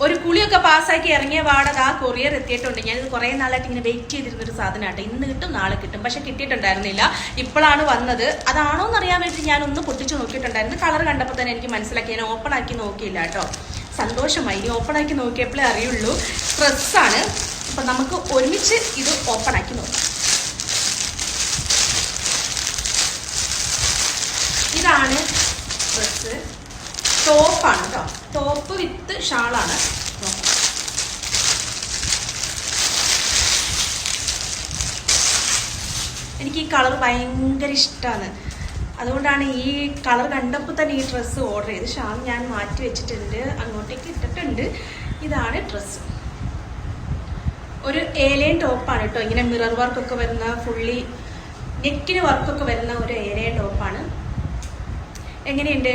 ഒരു കുളിയൊക്കെ പാസ്സാക്കി ഇറങ്ങിയ പാടത് ആ കൊറിയർ എത്തിയിട്ടുണ്ട്. ഞാനിത് കുറേ നാളായിട്ട് ഇങ്ങനെ വെയിറ്റ് ചെയ്തിരുന്നൊരു സാധനമായിട്ട്. ഇന്ന് കിട്ടും നാളെ കിട്ടും, പക്ഷെ കിട്ടിയിട്ടുണ്ടായിരുന്നില്ല. ഇപ്പോഴാണ് വന്നത്. അതാണോ എന്നറിയാൻ വേണ്ടി ഞാനൊന്ന് പൊട്ടിച്ച് നോക്കിയിട്ടുണ്ടായിരുന്നു. കളർ കണ്ടപ്പോൾ തന്നെ എനിക്ക് മനസ്സിലാക്കി. ഞാൻ ഓപ്പൺ ആക്കി നോക്കിയില്ല കേട്ടോ. സന്തോഷമായി. ഇനി ഓപ്പൺ ആക്കി നോക്കിയപ്പോഴേ അറിയുള്ളൂ. ഡ്രസ്സാണ്. അപ്പം നമുക്ക് ഒരുമിച്ച് ഇത് ഓപ്പൺ ആക്കി നോക്കാം. ഇതാണ് ഡ്രസ്സ്. ടോപ്പാണ് കേട്ടോ. ടോപ്പ് വിത്ത് ഷാളാണ്. എനിക്ക് ഈ കളർ ഭയങ്കര ഇഷ്ടമാണ്. അതുകൊണ്ടാണ് ഈ കളർ കണ്ടപ്പോൾ തന്നെ ഈ ഡ്രസ്സ് ഓർഡർ ചെയ്ത്. ഷാൾ ഞാൻ മാറ്റി വെച്ചിട്ടുണ്ട്, അങ്ങോട്ടേക്ക് ഇട്ടിട്ടുണ്ട്. ഇതാണ് ഡ്രസ്സ്. ഒരു ഏലൈൻ ടോപ്പാണ് കേട്ടോ. ഇങ്ങനെ മിറർ വർക്കൊക്കെ വരുന്ന, ഫുള്ളി നെക്കിന് വർക്കൊക്കെ വരുന്ന ഒരു ഏലൈൻ ടോപ്പാണ്. എങ്ങനെയുണ്ട്?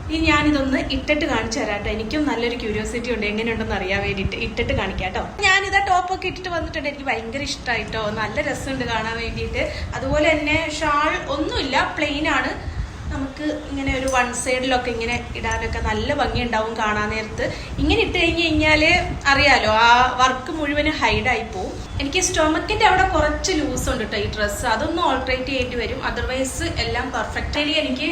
ഇനി ഞാനിതൊന്ന് ഇട്ടിട്ട് കാണിച്ചു തരാം കേട്ടോ. എനിക്കും നല്ലൊരു ക്യൂരിയോസിറ്റി ഉണ്ട് എങ്ങനെയുണ്ടെന്ന് അറിയാൻ വേണ്ടിയിട്ട്. ഇട്ടിട്ട് കാണിക്കാം കേട്ടോ. ഞാനിതാ ടോപ്പൊക്കെ ഇട്ടിട്ട് വന്നിട്ടുണ്ട്. എനിക്ക് ഭയങ്കര ഇഷ്ടമായിട്ടോ. നല്ല രസമുണ്ട് കാണാൻ വേണ്ടിയിട്ട്. അതുപോലെ തന്നെ ഷാൾ ഒന്നുമില്ല, പ്ലെയിൻ ആണ്. നമുക്ക് ഇങ്ങനെ ഒരു വൺ സൈഡിലൊക്കെ ഇങ്ങനെ ഇടാനൊക്കെ നല്ല ഭംഗിയുണ്ടാവും കാണാൻ നേരത്ത്. ഇങ്ങനെ ഇട്ട് കഴിഞ്ഞ് കഴിഞ്ഞാല് അറിയാലോ, ആ വർക്ക് മുഴുവനും ഹൈഡായി പോവും. എനിക്ക് സ്റ്റൊമക്കിന്റെ അവിടെ കുറച്ച് ലൂസ് ഉണ്ട് കേട്ടോ ഈ ഡ്രസ്സ്. അതൊന്നും ഓൾട്ടറേറ്റ് ചെയ്യേണ്ടി വരും. അതർവൈസ് എല്ലാം പെർഫെക്റ്റ്. എനിക്ക്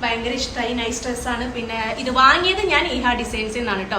ഭയങ്കര ഇഷ്ടമായി. നൈസ് ഡ്രസ്സാണ്. പിന്നെ ഇത് വാങ്ങിയത് ഞാൻ ഇഹാ ഡിസൈൻസിൽ നിന്നാണ് കേട്ടോ.